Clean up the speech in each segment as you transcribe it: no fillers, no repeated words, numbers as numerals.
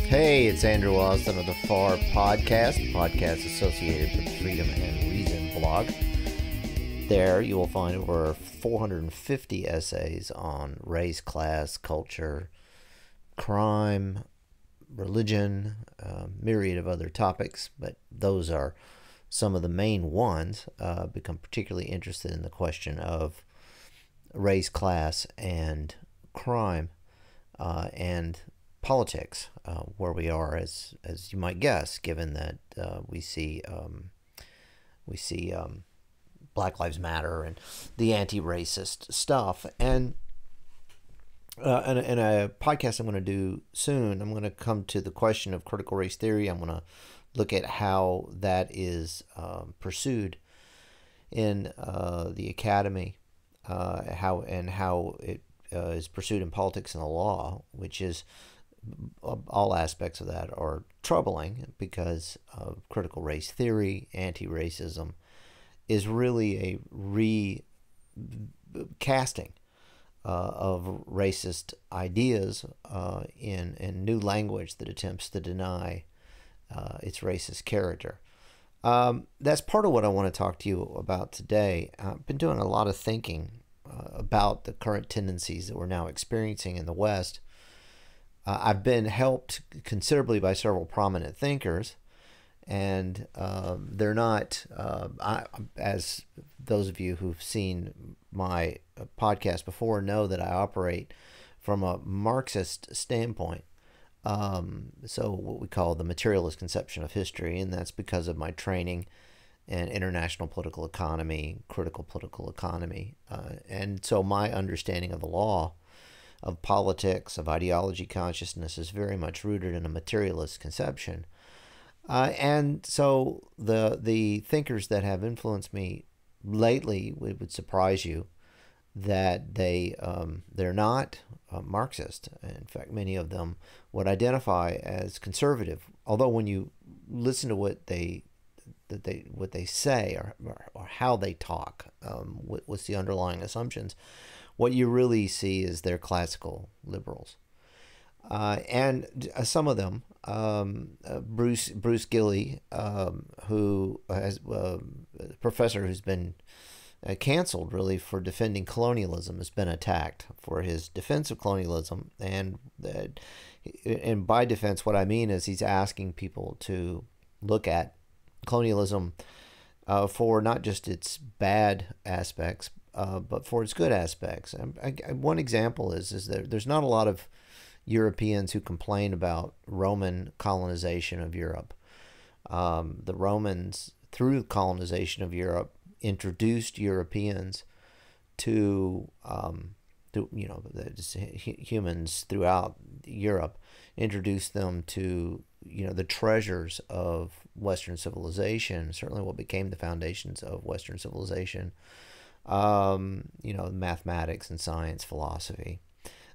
Hey, it's Andrew Osden of the FAR podcast, podcast associated with the Freedom and Reason blog. There you will find over 450 essays on race, class, culture, crime, religion, a myriad of other topics, but those are some of the main ones. Become particularly interested in the question of race, class, and crime, and politics, where we are, as you might guess, given that we see Black Lives Matter and the anti-racist stuff, and in a podcast I'm going to do soon, I'm going to come to the question of critical race theory. I'm going to look at how that is pursued in the academy, how it is pursued in politics and the law, which is all aspects of that are troubling because of critical race theory. Anti-racism is really a recasting of racist ideas in new language that attempts to deny its racist character. That's part of what I want to talk to you about today. I've been doing a lot of thinking about the current tendencies that we're now experiencing in the West. I've been helped considerably by several prominent thinkers, and they're not, as those of you who've seen my podcast before know, that I operate from a Marxist standpoint. So what we call the materialist conception of history, and that's because of my training in international political economy, critical political economy. And so my understanding of the law, of politics, of ideology consciousness is very much rooted in a materialist conception. And so the thinkers that have influenced me lately, it would surprise you that they're not Marxist. In fact, many of them would identify as conservative. Although when you listen to what they say or how they talk, what's the underlying assumptions, what you really see is they're classical liberals. And some of them, Bruce Gilley, who has a professor who's been canceled really for defending colonialism, has been attacked for his defense of colonialism. And by defense, what I mean is he's asking people to look at colonialism for not just its bad aspects, but for its good aspects. One example is that there's not a lot of Europeans who complain about Roman colonization of Europe. The Romans, through colonization of Europe, introduced Europeans to humans throughout Europe, introduced them to the treasures of Western civilization, certainly what became the foundations of Western civilization. Mathematics and science, philosophy,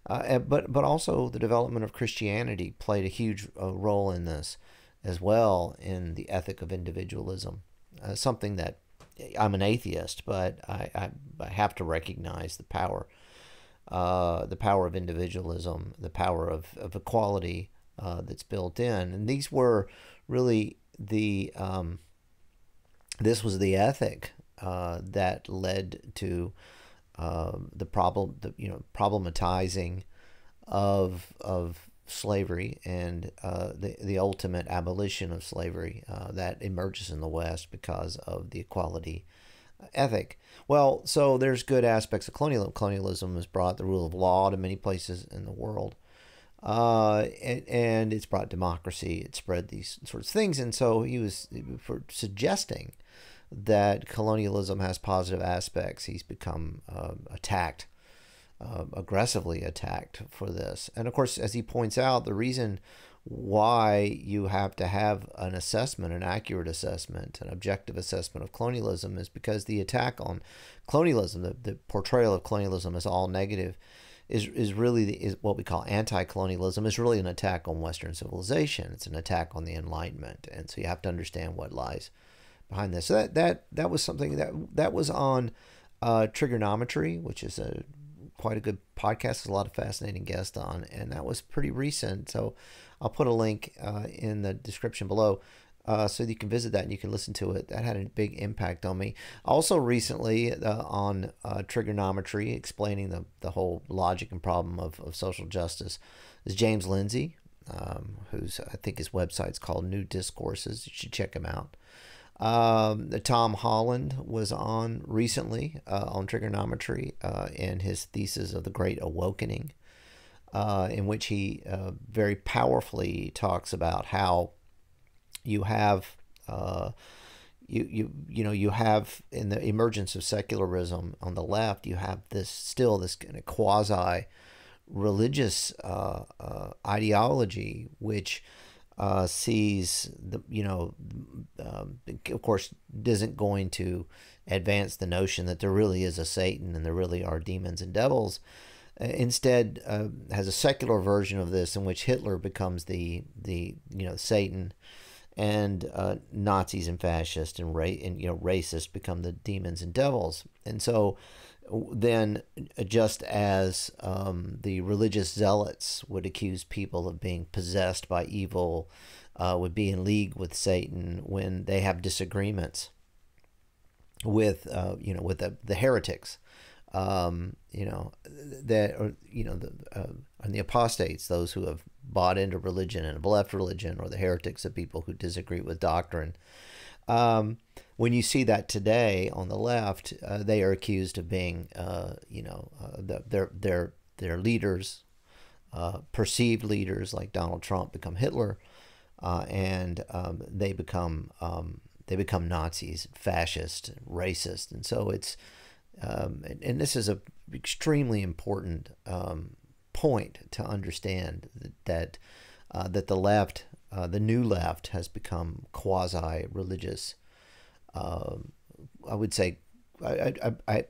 but also the development of Christianity played a huge role in this as well, in the ethic of individualism. Something that I'm an atheist, but I have to recognize the power of individualism, the power of equality that's built in, and these were really this was the ethic that led to problematizing of slavery and the ultimate abolition of slavery that emerges in the West because of the equality ethic. Well, so there's good aspects of colonialism. Colonialism has brought the rule of law to many places in the world, and it's brought democracy. It spread these sorts of things, and so he was for suggesting that colonialism has positive aspects. He's become attacked, aggressively attacked for this. And of course, as he points out, the reason why you have to have an assessment, an accurate assessment, an objective assessment of colonialism is because the attack on colonialism, the portrayal of colonialism as all negative, is really what we call anti-colonialism, is really an attack on Western civilization. It's an attack on the Enlightenment. And so you have to understand what lies behind this. So that was something that was on trigonometry, which is a quite a good podcast. There's a lot of fascinating guests on, and that was pretty recent. So I'll put a link in the description below so you can visit that and you can listen to it. That had a big impact on me. Also recently on trigonometry, explaining the whole logic and problem of social justice, is James Lindsay, who's, I think his website's called New Discourses. You should check him out. Tom Holland was on recently on trigonometry and his thesis of the Great Awakening, in which he very powerfully talks about how you have you have, in the emergence of secularism on the left, you have this kind of quasi religious ideology which sees of course isn't going to advance the notion that there really is a Satan and there really are demons and devils. Instead, has a secular version of this in which Hitler becomes the Satan, and Nazis and fascists and racists become the demons and devils. And so then, just as the religious zealots would accuse people of being possessed by evil, would be in league with Satan when they have disagreements with the heretics, and the apostates, those who have bought into religion and have left religion, or the heretics, of people who disagree with doctrine. When you see that today on the left, they are accused of being, their leaders, perceived leaders like Donald Trump, become Hitler, and they become Nazis, fascist, racist, and so it's and this is a extremely important point to understand that the left, the new left, has become quasi-religious. I would say, I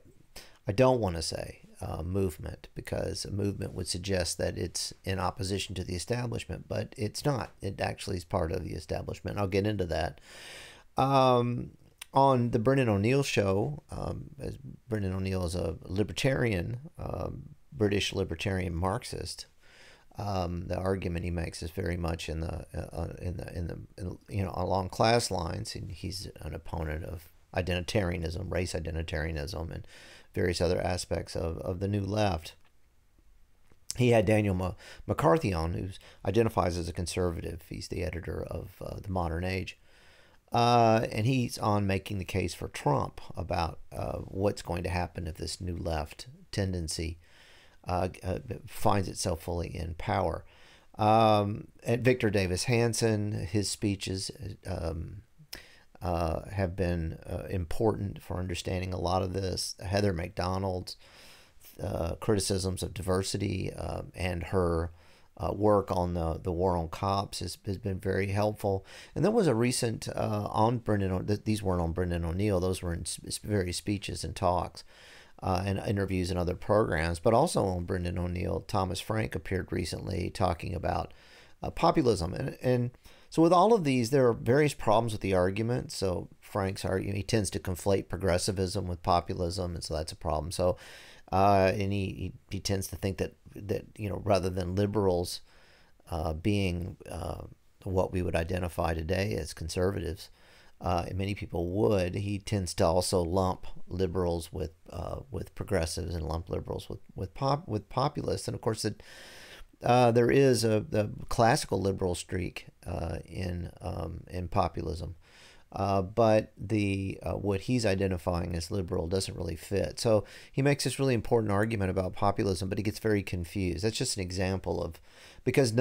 don't want to say movement, because a movement would suggest that it's in opposition to the establishment, but it's not. It actually is part of the establishment. I'll get into that. On the Brennan O'Neill show, as Brennan O'Neill is a libertarian, British libertarian Marxist. The argument he makes is very much in along class lines, and he's an opponent of identitarianism, race identitarianism, and various other aspects of the new left. He had Daniel McCarthy on, who identifies as a conservative. He's the editor of The Modern Age. And he's on making the case for Trump about what's going to happen if this new left tendency finds itself fully in power. And Victor Davis Hanson, his speeches have been important for understanding a lot of this. Heather McDonald's criticisms of diversity and her work on the war on cops has been very helpful. And there was a recent on Brendan. These weren't on Brendan O'Neill. Those were in various speeches and talks and interviews and other programs. But also on Brendan O'Neill, Thomas Frank appeared recently talking about populism. And so with all of these, there are various problems with the argument. So Frank's argument, he tends to conflate progressivism with populism, and so that's a problem. So and he tends to think that rather than liberals being what we would identify today as conservatives, and many people would, he tends to also lump liberals with progressives, and lump liberals with populists. And of course, there is the classical liberal streak in populism. But what he's identifying as liberal doesn't really fit. So he makes this really important argument about populism, but he gets very confused. That's just an example of, because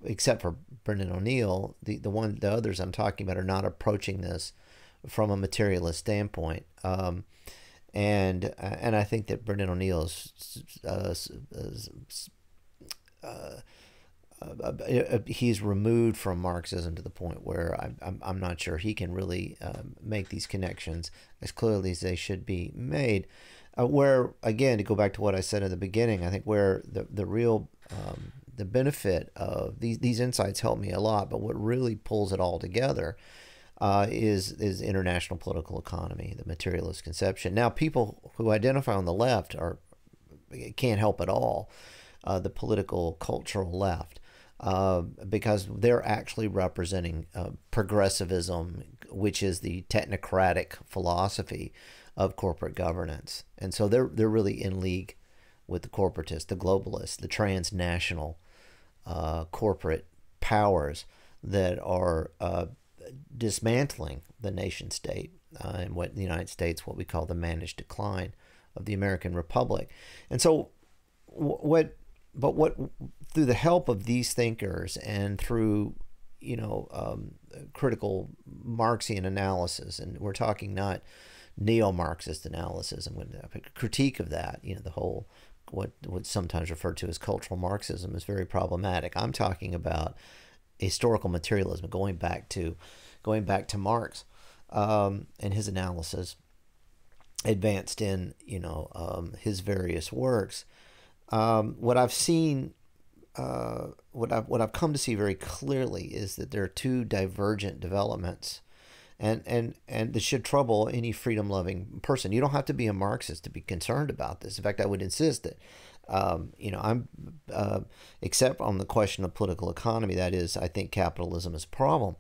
except for Brendan O'Neill, the others I'm talking about are not approaching this from a materialist standpoint. And I think that Brendan O'Neill he's removed from Marxism to the point where I'm not sure he can really make these connections as clearly as they should be made. Where, again, to go back to what I said in the beginning, I think where the real the benefit of these insights help me a lot, but what really pulls it all together is international political economy, the materialist conception. Now, people who identify on the left are it can't help at all the political cultural left. Because they're actually representing progressivism, which is the technocratic philosophy of corporate governance. And so they're really in league with the corporatists, the globalists, the transnational corporate powers that are dismantling the nation state and what in the United States, what we call the managed decline of the American Republic. And so what through the help of these thinkers and through critical Marxian analysis, and we're talking not neo-Marxist analysis, and a critique of that, the whole what's sometimes referred to as cultural Marxism is very problematic. I'm talking about historical materialism, going back to Marx and his analysis advanced in his various works. What I've seen, what I've come to see very clearly is that there are two divergent developments, and this should trouble any freedom-loving person. You don't have to be a Marxist to be concerned about this. In fact, I would insist that, I'm except on the question of political economy. That is, I think capitalism is a problem,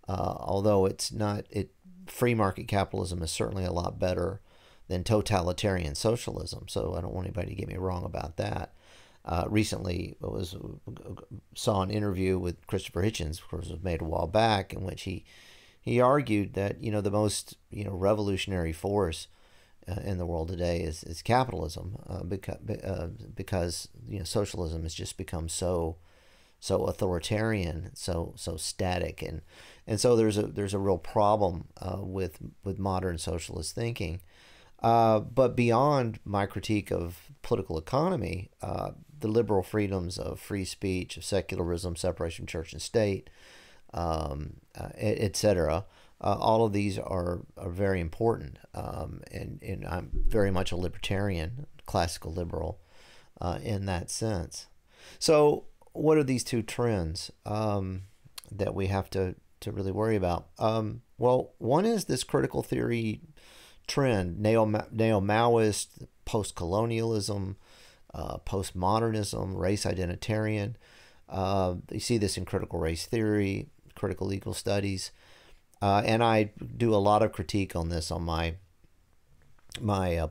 although it's not. Free market capitalism is certainly a lot better than totalitarian socialism. So I don't want anybody to get me wrong about that. Recently, saw an interview with Christopher Hitchens, of course, was made a while back, in which he argued that the most revolutionary force in the world today is capitalism, because socialism has just become so authoritarian, so static, and so there's a real problem with modern socialist thinking. But beyond my critique of political economy, the liberal freedoms of free speech, of secularism, separation of church and state, etc., all of these are very important. And I'm very much a libertarian, classical liberal, in that sense. So what are these two trends that we have to really worry about? Well, one is this critical theory trend, neo-Maoist, post-colonialism, postmodernism, race identitarian. You see this in critical race theory, critical legal studies, and I do a lot of critique on this on my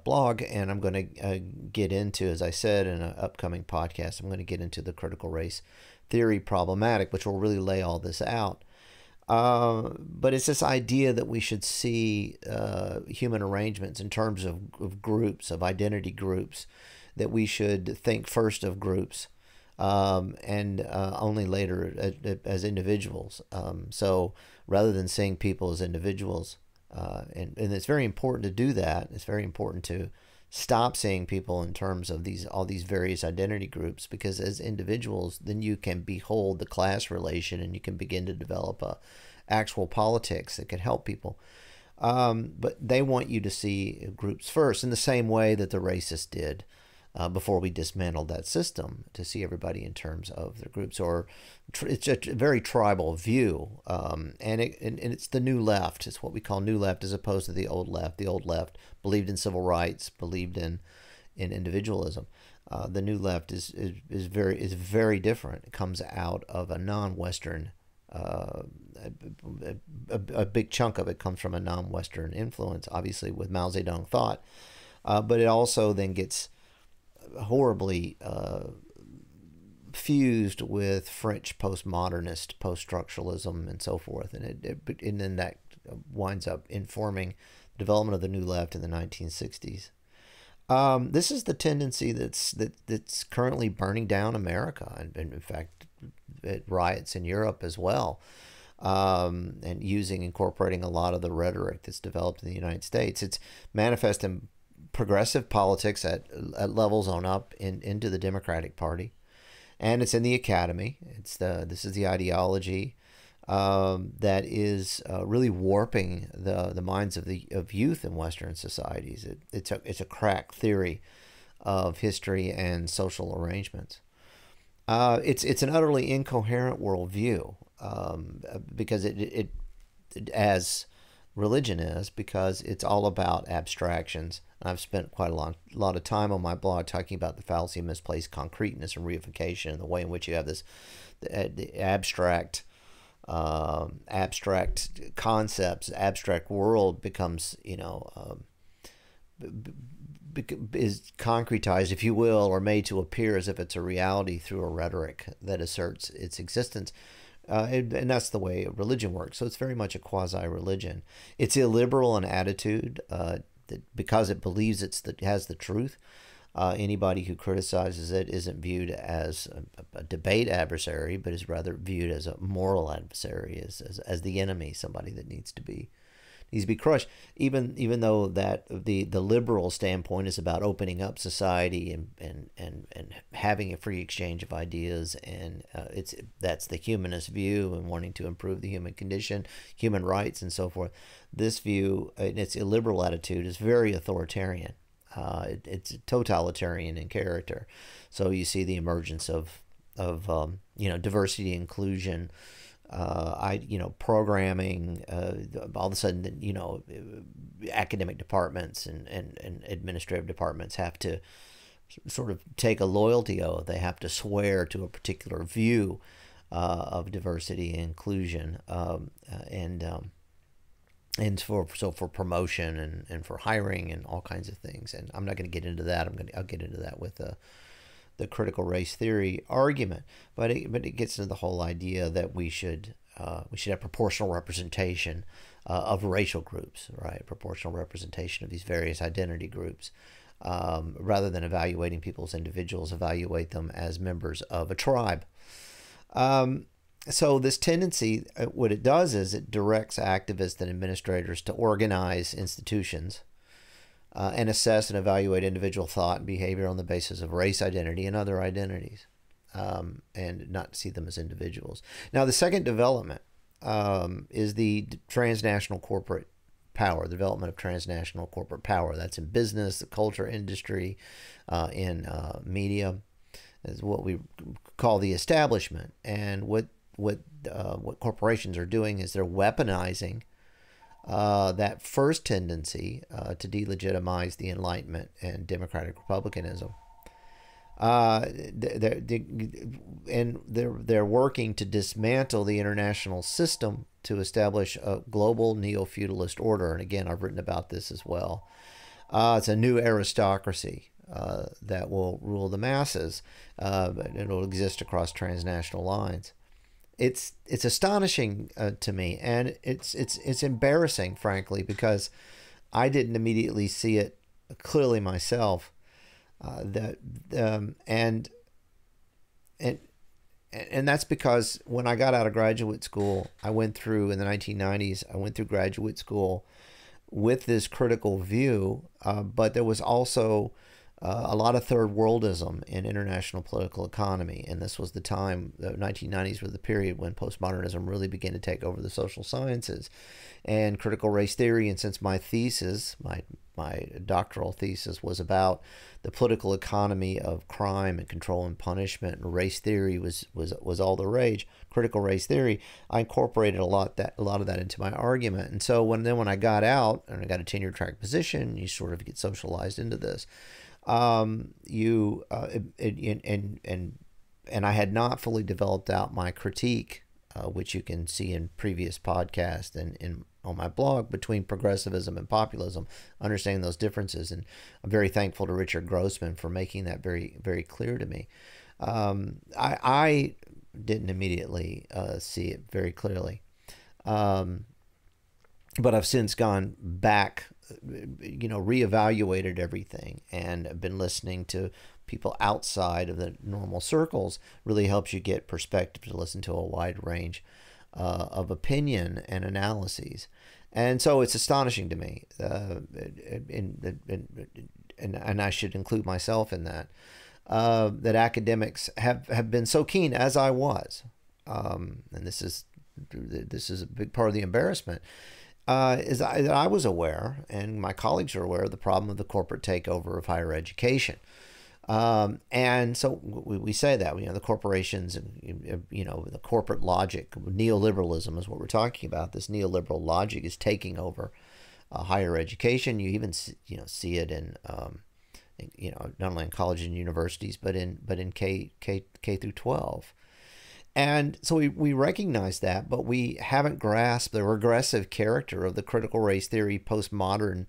blog, and I'm going to get into, as I said in an upcoming podcast, I'm going to get into the critical race theory problematic, which will really lay all this out. But it's this idea that we should see human arrangements in terms of groups, of identity groups, that we should think first of groups and only later as individuals. So rather than seeing people as individuals, and it's very important to do that. It's very important to stop seeing people in terms of all these various identity groups, because as individuals, then you can behold the class relation and you can begin to develop actual politics that could help people. But they want you to see groups first, in the same way that the racists did before we dismantled that system, to see everybody in terms of their groups. Or it's a very tribal view, and it's the new left. It's what we call new left, as opposed to the old left. The old left believed in civil rights, believed in individualism. The new left is very different. It comes out of a non-Western. A big chunk of it comes from a non-Western influence, obviously with Mao Zedong thought, but it also then gets horribly fused with French postmodernist, post-structuralism, and so forth, and then that winds up informing the development of the New Left in the 1960s. This is the tendency that's currently burning down America, and in fact, it riots in Europe as well, and incorporating a lot of the rhetoric that's developed in the United States. It's manifest in progressive politics at levels on up into the Democratic Party, and it's in the academy. This is the ideology that is really warping the minds of youth in Western societies. It's a crack theory of history and social arrangements. It's an utterly incoherent worldview, because it as religion is, because it's all about abstractions. I've spent quite a lot of time on my blog talking about the fallacy of misplaced concreteness and reification, and the way in which you have this the abstract abstract concepts, abstract world becomes, is concretized, if you will, or made to appear as if it's a reality through a rhetoric that asserts its existence. And that's the way religion works. So it's very much a quasi-religion. It's illiberal in attitude, because it believes it has the truth. Anybody who criticizes it isn't viewed as a debate adversary, but is rather viewed as a moral adversary, as the enemy, somebody that needs to be crushed. Even though that the liberal standpoint is about opening up society and having a free exchange of ideas, and that's the humanist view, and wanting to improve the human condition, human rights, and so forth. This view, in its illiberal attitude, is very authoritarian. It's totalitarian in character. So you see the emergence of diversity, inclusion, programming. All of a sudden, academic departments and administrative departments have to sort of take a loyalty oath. They have to swear to a particular view of diversity and inclusion, and for promotion and for hiring and all kinds of things. And I'm not going to get into that. I'll get into that with the critical race theory argument. But it gets into the whole idea that we should have proportional representation of racial groups, right? Proportional representation of these various identity groups. Rather than evaluating people as individuals, evaluate them as members of a tribe. So this tendency, what it does is it directs activists and administrators to organize institutions and assess and evaluate individual thought and behavior on the basis of race identity and other identities, and not see them as individuals. Now, the second development is the transnational corporate power, the development of transnational corporate power. That's in business, the culture, industry, in media, is what we call the establishment. And what corporations are doing is they're weaponizing that first tendency to delegitimize the Enlightenment and democratic republicanism. They're working to dismantle the international system to establish a global neo-feudalist order. And again, I've written about this as well. It's a new aristocracy that will rule the masses. It'll exist across transnational lines. It's astonishing to me, and it's embarrassing, frankly, because I didn't immediately see it clearly myself. And that's because when I got out of graduate school, I went through, in the 1990s, I went through graduate school with this critical view, but there was also a lot of third worldism in international political economy. And this was the time, the 1990s were the period when postmodernism really began to take over the social sciences and critical race theory. And since my thesis, my doctoral thesis, was about the political economy of crime and control and punishment, and race theory was all the rage, critical race theory, I incorporated a lot of that into my argument. And so when I got out and I got a tenure track position, you sort of get socialized into this. And I had not fully developed out my critique, which you can see in previous podcasts and on my blog, between progressivism and populism, understanding those differences. And I'm very thankful to Richard Grossman for making that very, very clear to me. I didn't immediately see it very clearly, but I've since gone back, reevaluated everything, and been listening to people outside of the normal circles. Really helps you get perspective to listen to a wide range of opinion and analyses. And so it's astonishing to me, and I should include myself in that, that academics have been so keen, as I was, and this is a big part of the embarrassment, is that I was aware, and my colleagues are aware, of the problem of the corporate takeover of higher education. And so we say that, the corporations, the corporate logic, neoliberalism is what we're talking about. This neoliberal logic is taking over higher education. You even see it in not only in colleges and universities, but in K through 12. And so we recognize that, but we haven't grasped the regressive character of the critical race theory postmodernist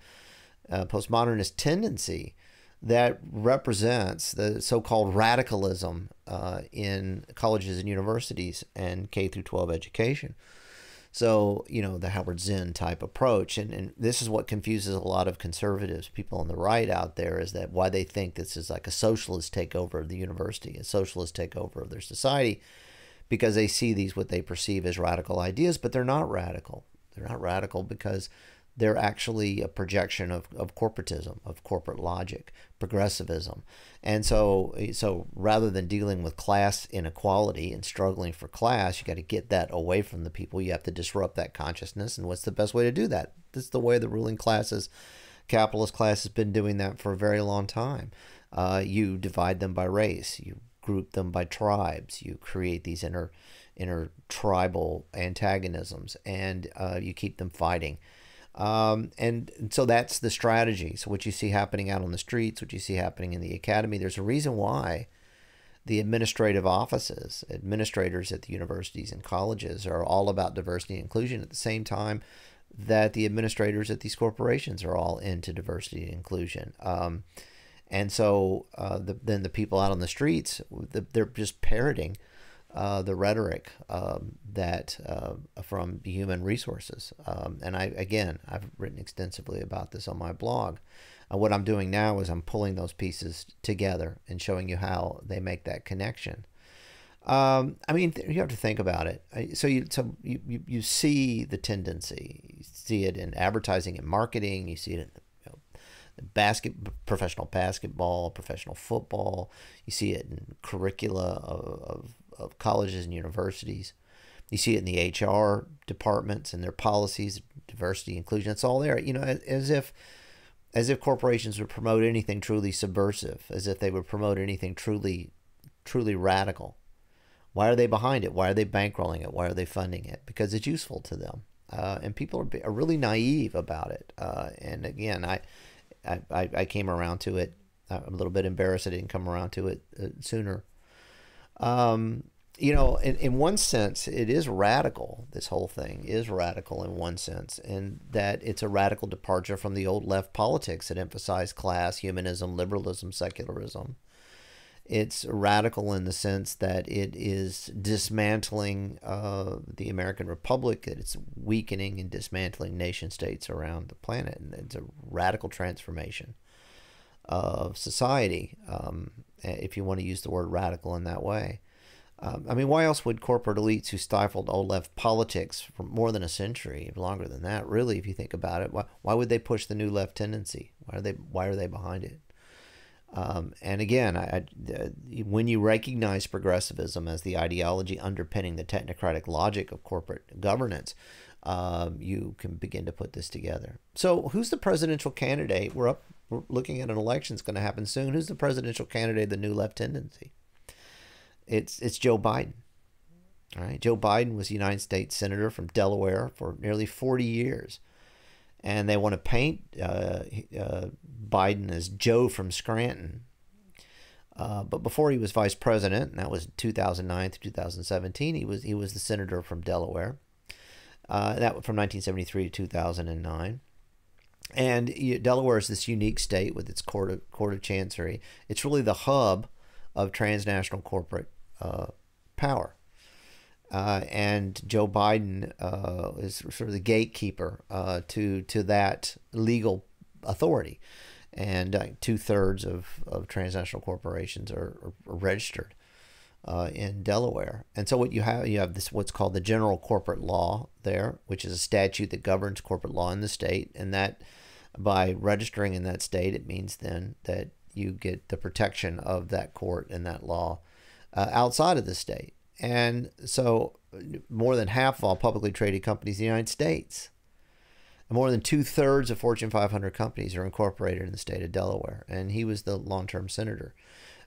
tendency that represents the so-called radicalism in colleges and universities and K through 12 education. So, the Howard Zinn type approach. And this is what confuses a lot of conservatives, people on the right out there, is that why they think this is like a socialist takeover of the university, a socialist takeover of their society, because they see these what they perceive as radical ideas, but they're not radical. They're not radical because they're actually a projection of corporatism, of corporate logic, progressivism. And so rather than dealing with class inequality and struggling for class, you got to get that away from the people. You have to disrupt that consciousness. And what's the best way to do that? This is the way the ruling classes, capitalist class, has been doing that for a very long time. You divide them by race. You group them by tribes. You create these inner tribal antagonisms, and you keep them fighting. And so that's the strategy. So what you see happening out on the streets, what you see happening in the academy, there's a reason why the administrative offices, administrators at the universities and colleges, are all about diversity and inclusion at the same time that the administrators at these corporations are all into diversity and inclusion. And so then the people out on the streets, they're just parroting the rhetoric that from human resources. And I've written extensively about this on my blog. What I'm doing now is I'm pulling those pieces together and showing you how they make that connection. You have to think about it. So you see the tendency. You see it in advertising and marketing. You see it in professional basketball, professional football. You see it in curricula of colleges and universities. You see it in the HR departments and their policies, diversity, inclusion. It's all there. As if corporations would promote anything truly subversive, as if they would promote anything truly radical. Why are they behind it? Why are they bankrolling it? Why are they funding it? Because it's useful to them. And people are really naive about it. And again, I came around to it. I'm a little bit embarrassed I didn't come around to it sooner. In one sense, it is radical. This whole thing is radical in one sense, in that it's a radical departure from the old left politics that emphasized class, humanism, liberalism, secularism. It's radical in the sense that it is dismantling the American Republic, that it's weakening and dismantling nation states around the planet. And it's a radical transformation of society, if you want to use the word radical in that way. Why else would corporate elites who stifled old left politics for more than a century, longer than that, really, if you think about it, why would they push the new left tendency? Why are they behind it? And again, when you recognize progressivism as the ideology underpinning the technocratic logic of corporate governance, you can begin to put this together. So who's the presidential candidate? We're looking at an election that's going to happen soon. Who's the presidential candidate of the new left tendency? It's Joe Biden. All right, Joe Biden was a United States Senator from Delaware for nearly 40 years. And they want to paint Biden as Joe from Scranton. But before he was vice president, and that was 2009 to 2017, he was the senator from Delaware. That from 1973 to 2009. And Delaware is this unique state with its court of chancery. It's really the hub of transnational corporate power. And Joe Biden is sort of the gatekeeper to that legal authority. And 2/3 of transnational corporations are registered in Delaware. And so you have this what's called the general corporate law there, which is a statute that governs corporate law in the state. And that by registering in that state, it means then that you get the protection of that court and that law outside of the state. And so more than half of all publicly traded companies in the United States, and more than 2/3 of Fortune 500 companies are incorporated in the state of Delaware. And he was the long-term senator.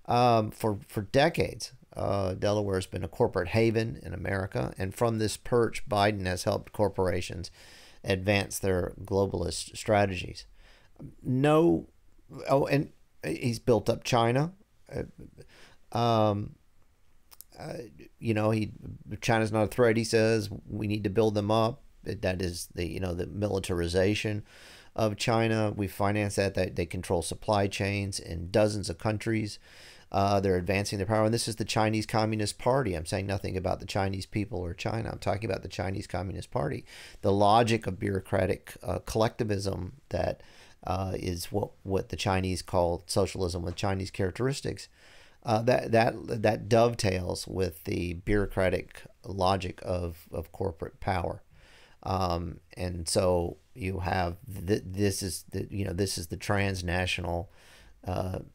For decades. Delaware has been a corporate haven in America, and from this perch, Biden has helped corporations advance their globalist strategies. No, oh, and he's built up China. Um, you know, China's not a threat. He says we need to build them up. That is the militarization of China. We finance that. They control supply chains in dozens of countries. They're advancing their power, and this is the Chinese Communist Party. I'm saying nothing about the Chinese people or China. I'm talking about the Chinese Communist Party. The logic of bureaucratic collectivism that is what the Chinese call socialism with Chinese characteristics. That dovetails with the bureaucratic logic of corporate power, and so you have this is the transnational,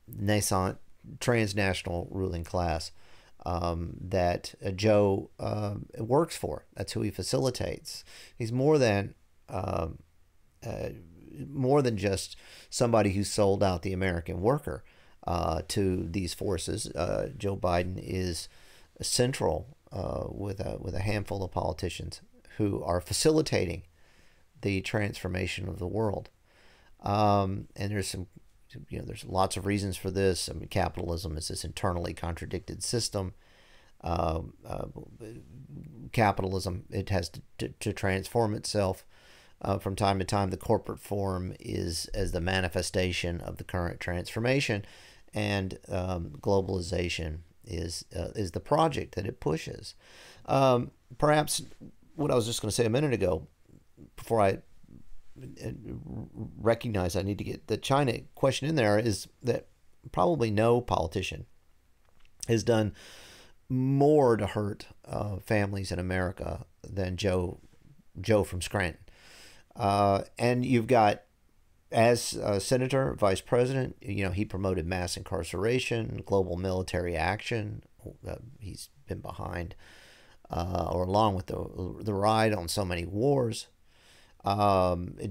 nascent transnational ruling class that Joe works for. That's who he facilitates. He's more than just somebody who sold out the American worker to these forces. Joe Biden is central with a handful of politicians who are facilitating the transformation of the world. And there's lots of reasons for this. I mean, capitalism is this internally contradicted system. Capitalism, it has to transform itself. From time to time, the corporate form is as the manifestation of the current transformation, and globalization is the project that it pushes. Perhaps what I was just going to say a minute ago, before I recognize I need to get the China question in there, is that probably no politician has done more to hurt families in America than Joe from Scranton. And you've got, as senator, vice president, he promoted mass incarceration, global military action. He's been behind or along with the ride on so many wars.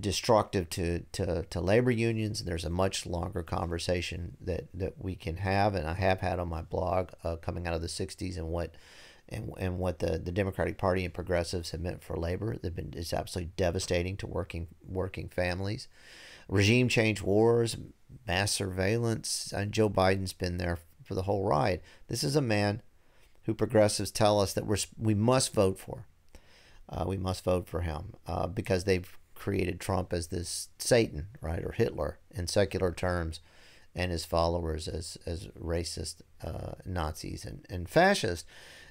Destructive to labor unions. There's a much longer conversation that we can have, and I have had on my blog coming out of the 60s and what the Democratic Party and progressives have meant for labor. It's absolutely devastating to working families. Regime change wars, mass surveillance, and Joe Biden's been there for the whole ride. This is a man who progressives tell us that we must vote for. We must vote for him because they've created Trump as this Satan, right, or Hitler in secular terms, and his followers as racist Nazis and fascists.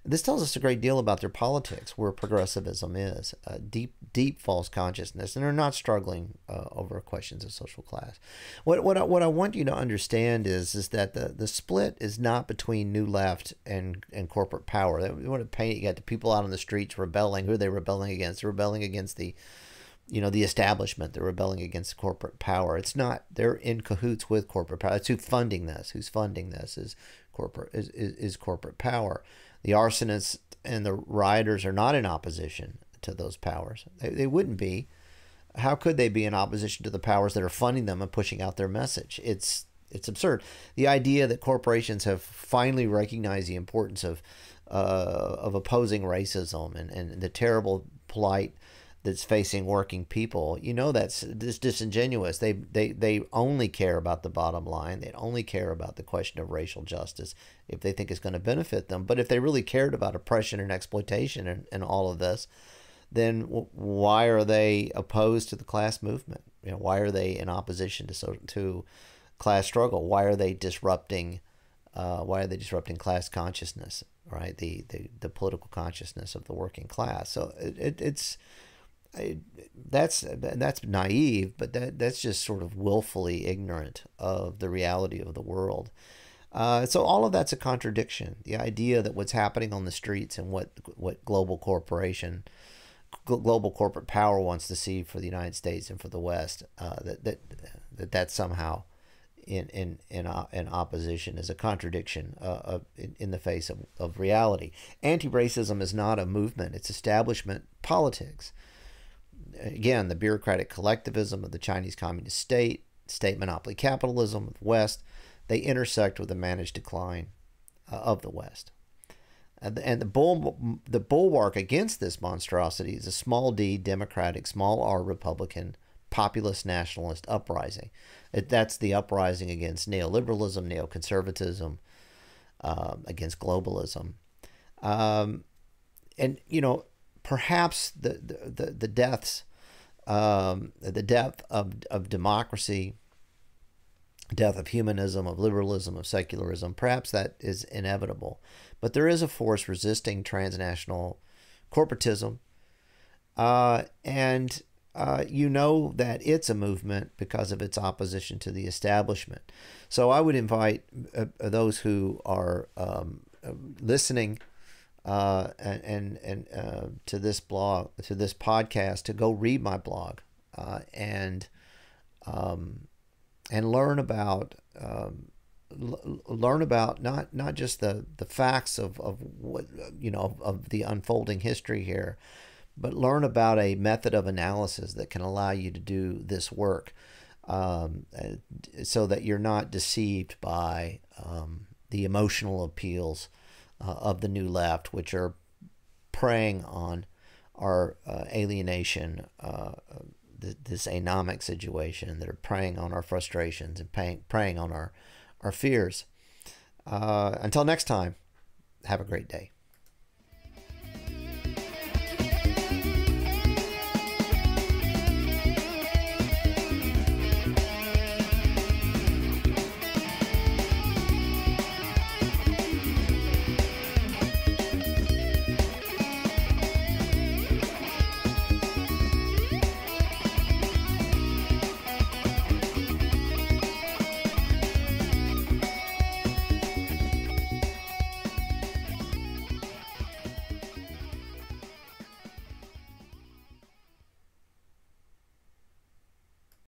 This tells us a great deal about their politics, where progressivism is, deep false consciousness, and they're not struggling over questions of social class. What I want you to understand is that the split is not between New Left and corporate power. They want to paint it. You got the people out on the streets rebelling. Who are they rebelling against? They're rebelling against the establishment. They're rebelling against corporate power. It's not. They're in cahoots with corporate power. It's who's funding this. Who's funding this is corporate power. The arsonists and the rioters are not in opposition to those powers. They wouldn't be. How could they be in opposition to the powers that are funding them and pushing out their message? It's absurd. The idea that corporations have finally recognized the importance of opposing racism and the terrible plight that's facing working people, that's disingenuous. They only care about the bottom line. They only care about the question of racial justice if they think it's going to benefit them. But if they really cared about oppression and exploitation and all of this, then why are they opposed to the class movement? Why are they in opposition to class struggle? Why are they disrupting? Why are they disrupting class consciousness? Right, the political consciousness of the working class. So that's naive, but that's just sort of willfully ignorant of the reality of the world. So all of that's a contradiction. The idea that what's happening on the streets and what global corporate power wants to see for the United States and for the West, that's somehow in opposition is a contradiction in the face of reality. Anti-racism is not a movement; it's establishment politics. Again, the bureaucratic collectivism of the Chinese Communist state monopoly capitalism of the West, they intersect with the managed decline of the West. And the bulwark against this monstrosity is a small d democratic, small r Republican, populist nationalist uprising. That's the uprising against neoliberalism, neoconservatism, against globalism. And, you know, perhaps the deaths, the death of democracy, death of humanism, of liberalism, of secularism, perhaps that is inevitable. But there is a force resisting transnational corporatism. And you know that it's a movement because of its opposition to the establishment. So I would invite those who are listening to this blog, to this podcast, to go read my blog and learn about not just the facts of what, you know, of the unfolding history here, but learn about a method of analysis that can allow you to do this work, so that you're not deceived by the emotional appeals of the new left, which are preying on our alienation, this anomic situation, that are preying on our frustrations and preying on our fears. Until next time, have a great day.